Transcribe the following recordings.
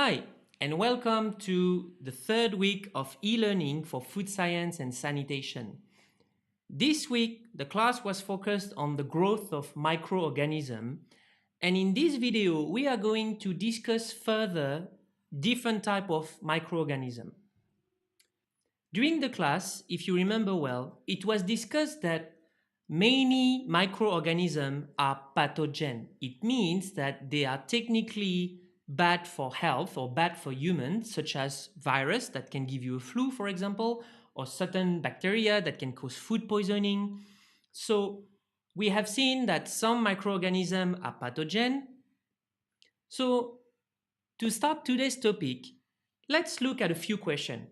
Hi, and welcome to the third week of e-learning for food science and sanitation. This week, the class was focused on the growth of microorganisms, and in this video, we are going to discuss further different type of microorganisms. During the class, if you remember well, it was discussed that many microorganisms are pathogen. It means that they are technically bad for health or bad for humans, such as virus that can give you a flu, for example, or certain bacteria that can cause food poisoning. So we have seen that some microorganisms are pathogen. So to start today's topic, let's look at a few questions.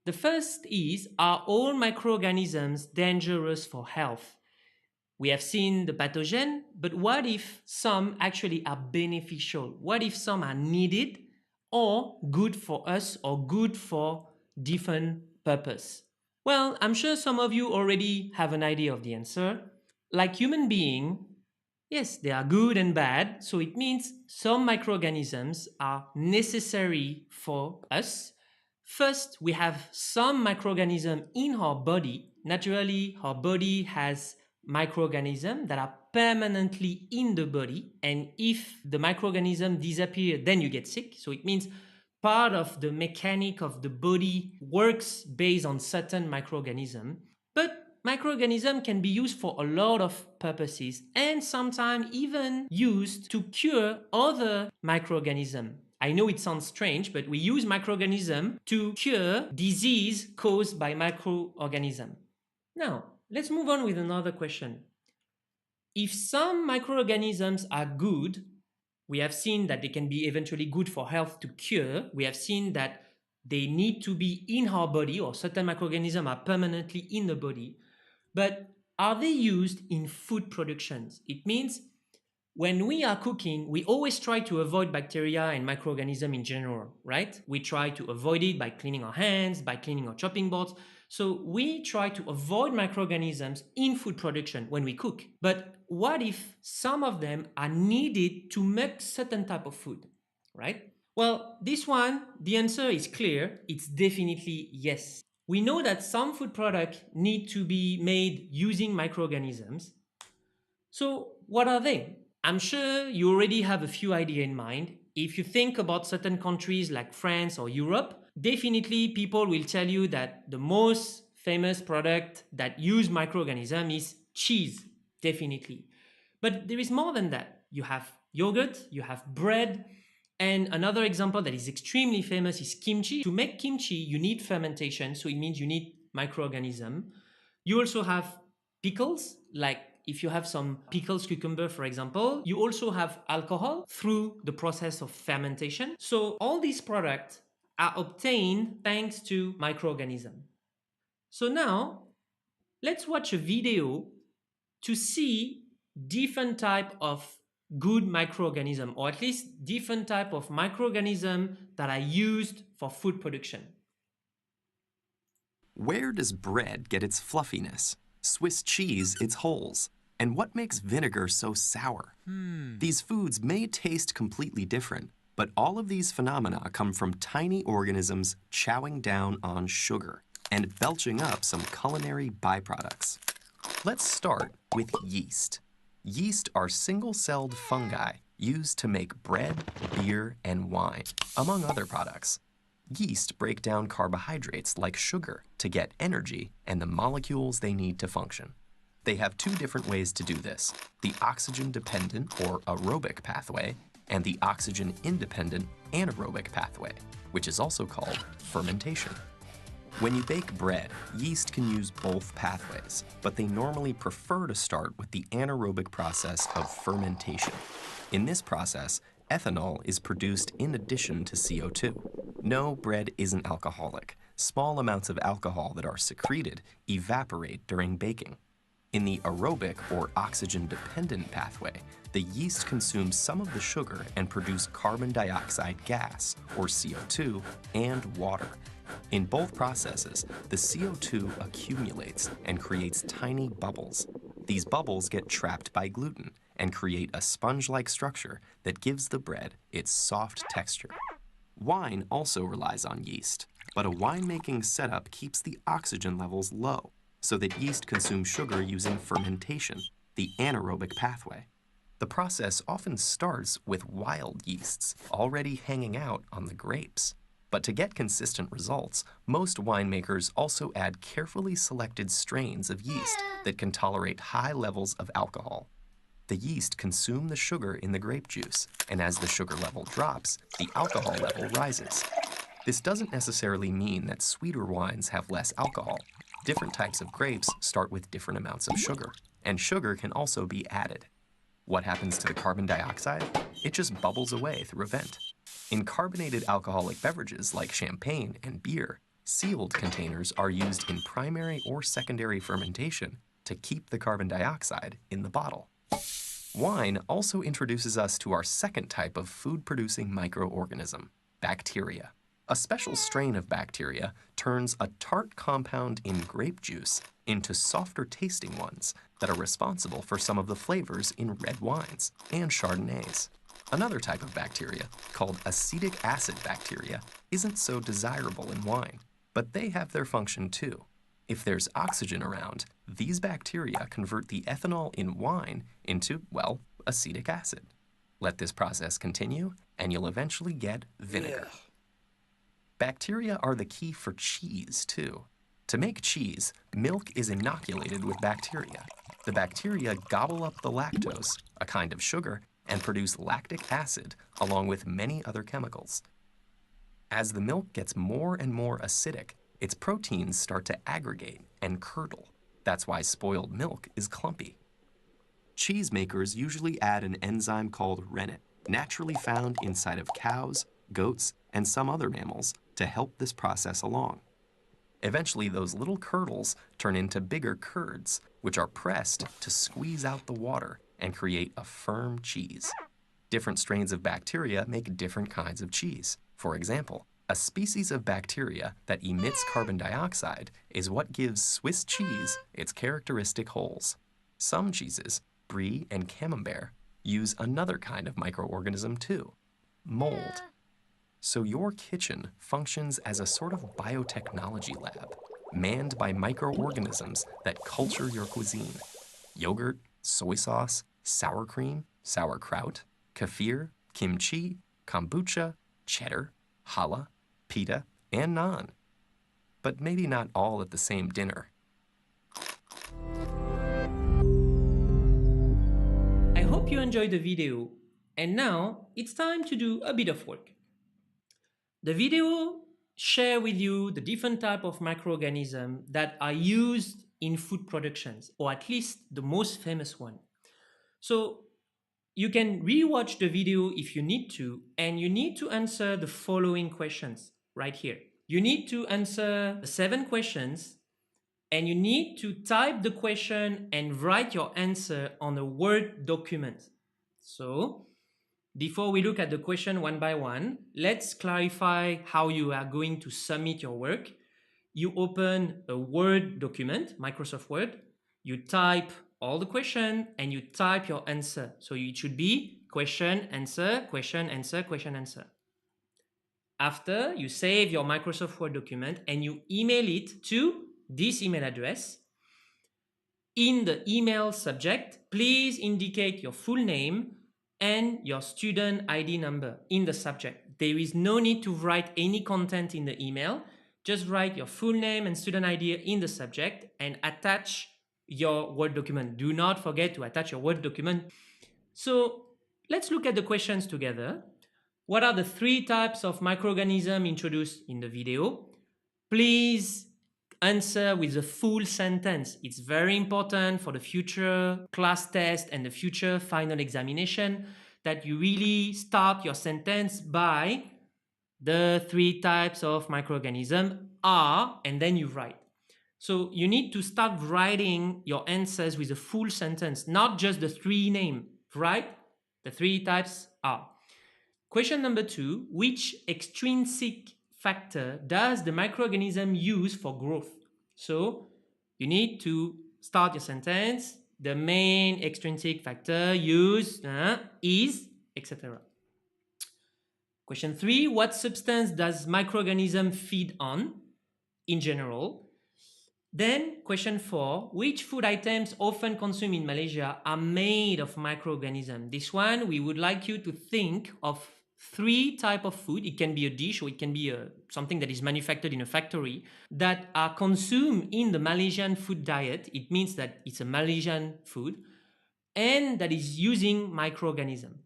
The first is, are all microorganisms dangerous for health? We have seen the pathogen, but what if some actually are beneficial? What if some are needed or good for us or good for different purpose? Well, I'm sure some of you already have an idea of the answer. Like human being, yes, they are good and bad, so it means some microorganisms are necessary for us. First, we have some microorganisms in our body. Naturally, our body has microorganisms that are permanently in the body, and if the microorganism disappear, then you get sick. So it means part of the mechanic of the body works based on certain microorganisms. But microorganisms can be used for a lot of purposes and sometimes even used to cure other microorganisms. I know it sounds strange, but we use microorganisms to cure disease caused by microorganisms. Now, let's move on with another question. If some microorganisms are good, we have seen that they can be eventually good for health to cure. We have seen that they need to be in our body, or certain microorganisms are permanently in the body. But are they used in food productions? It means when we are cooking, we always try to avoid bacteria and microorganisms in general, right? We try to avoid it by cleaning our hands, by cleaning our chopping boards. So we try to avoid microorganisms in food production when we cook. But what if some of them are needed to make certain type of food, right? Well, this one, the answer is clear. It's definitely yes. We know that some food products need to be made using microorganisms. So what are they? I'm sure you already have a few ideas in mind. If you think about certain countries like France or Europe, definitely people will tell you that the most famous product that use microorganisms is cheese, definitely. But there is more than that. You have yogurt, you have bread, and another example that is extremely famous is kimchi. To make kimchi, you need fermentation, so it means you need microorganism. You also have pickles, like if you have some pickles cucumber, for example, you also have alcohol through the process of fermentation. So all these products are obtained thanks to microorganism. So now let's watch a video to see different type of good microorganism, or at least different type of microorganism that are used for food production. Where does bread get its fluffiness? Swiss cheese its holes? And what makes vinegar so sour? These foods may taste completely different, but all of these phenomena come from tiny organisms chowing down on sugar and belching up some culinary byproducts. Let's start with yeast. Yeast are single-celled fungi used to make bread, beer, and wine, among other products. Yeast break down carbohydrates like sugar to get energy and the molecules they need to function. They have two different ways to do this: the oxygen-dependent or aerobic pathway and the oxygen-independent anaerobic pathway, which is also called fermentation. When you bake bread, yeast can use both pathways, but they normally prefer to start with the anaerobic process of fermentation. In this process, ethanol is produced in addition to CO2. No, bread isn't alcoholic. Small amounts of alcohol that are secreted evaporate during baking. In the aerobic or oxygen-dependent pathway, the yeast consumes some of the sugar and produce carbon dioxide gas, or CO2, and water. In both processes, the CO2 accumulates and creates tiny bubbles. These bubbles get trapped by gluten, and create a sponge-like structure that gives the bread its soft texture. Wine also relies on yeast, but a winemaking setup keeps the oxygen levels low so that yeast consume sugar using fermentation, the anaerobic pathway. The process often starts with wild yeasts already hanging out on the grapes. But to get consistent results, most winemakers also add carefully selected strains of yeast that can tolerate high levels of alcohol. The yeast consume the sugar in the grape juice, and as the sugar level drops, the alcohol level rises. This doesn't necessarily mean that sweeter wines have less alcohol. Different types of grapes start with different amounts of sugar, and sugar can also be added. What happens to the carbon dioxide? It just bubbles away through a vent. In carbonated alcoholic beverages like champagne and beer, sealed containers are used in primary or secondary fermentation to keep the carbon dioxide in the bottle. Wine also introduces us to our second type of food-producing microorganism, bacteria. A special strain of bacteria turns a tart compound in grape juice into softer tasting ones that are responsible for some of the flavors in red wines and Chardonnays. Another type of bacteria, called acetic acid bacteria, isn't so desirable in wine, but they have their function too. If there's oxygen around, these bacteria convert the ethanol in wine into, well, acetic acid. Let this process continue, and you'll eventually get vinegar. Ugh. Bacteria are the key for cheese, too. To make cheese, milk is inoculated with bacteria. The bacteria gobble up the lactose, a kind of sugar, and produce lactic acid, along with many other chemicals. As the milk gets more and more acidic, its proteins start to aggregate and curdle. That's why spoiled milk is clumpy. Cheesemakers usually add an enzyme called rennet, naturally found inside of cows, goats, and some other mammals, to help this process along. Eventually, those little curdles turn into bigger curds, which are pressed to squeeze out the water and create a firm cheese. Different strains of bacteria make different kinds of cheese. For example, a species of bacteria that emits carbon dioxide is what gives Swiss cheese its characteristic holes. Some cheeses, brie and camembert, use another kind of microorganism too, mold. So your kitchen functions as a sort of biotechnology lab, manned by microorganisms that culture your cuisine. Yogurt, soy sauce, sour cream, sauerkraut, kefir, kimchi, kombucha, cheddar, challah, pita, and naan. But maybe not all at the same dinner. I hope you enjoyed the video, and now it's time to do a bit of work. The video share with you the different type of microorganisms that are used in food productions, or at least the most famous one. So you can rewatch the video if you need to, and you need to answer the following questions right here. You need to answer the 7 questions, and you need to type the question and write your answer on a Word document. So before we look at the question one by one, let's clarify how you are going to submit your work. You open a Word document, Microsoft Word, you type all the question and you type your answer. So it should be question, answer, question, answer, question, answer. After, you save your Microsoft Word document and you email it to this email address. In the email subject, please indicate your full name and your student ID number in the subject. There is no need to write any content in the email. Just write your full name and student ID in the subject and attach your Word document. Do not forget to attach your Word document. So let's look at the questions together. What are the 3 types of microorganisms introduced in the video? Please answer with a full sentence. It's very important for the future class test and the future final examination that you really start your sentence by the 3 types of microorganisms are, and then you write. So you need to start writing your answers with a full sentence, not just the 3 names, right? The 3 types are. Question number 2, which extrinsic factor does the microorganism use for growth? So you need to start your sentence the main extrinsic factor used is, etc. Question 3, what substance does microorganism feed on in general? Then question 4, which food items often consumed in Malaysia are made of microorganisms? This one, we would like you to think of 3 types of food. It can be a dish or it can be something that is manufactured in a factory that are consumed in the Malaysian food diet. It means that it's a Malaysian food and that is using microorganisms.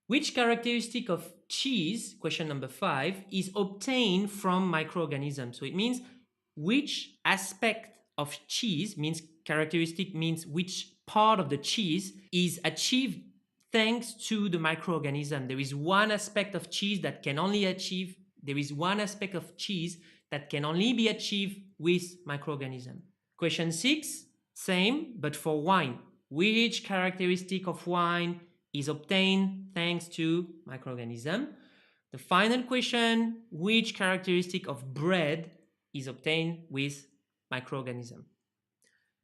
Which characteristic of cheese, question number 5, is obtained from microorganisms? So it means which aspect of cheese, means characteristic means which part of the cheese is achieved thanks to the microorganism. There is one aspect of cheese that can only be achieved with microorganism. Question 6, same, but for wine. Which characteristic of wine is obtained thanks to microorganism? The final question, which characteristic of bread is obtained with microorganism?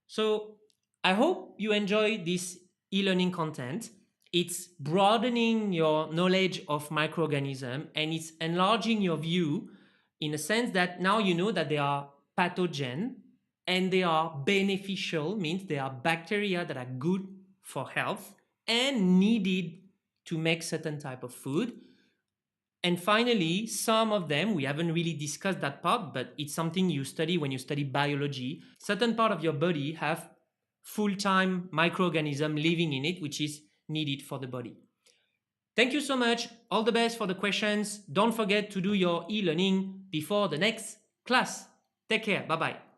So I hope you enjoy this e-learning content. It's broadening your knowledge of microorganism and it's enlarging your view in a sense that now you know that they are pathogen and they are beneficial, means they are bacteria that are good for health and needed to make certain type of food. And finally, some of them, we haven't really discussed that part, but it's something you study when you study biology. Certain part of your body have full-time microorganism living in it, which is needed for the body. Thank you so much. All the best for the questions. Don't forget to do your e-learning before the next class. Take care. Bye-bye.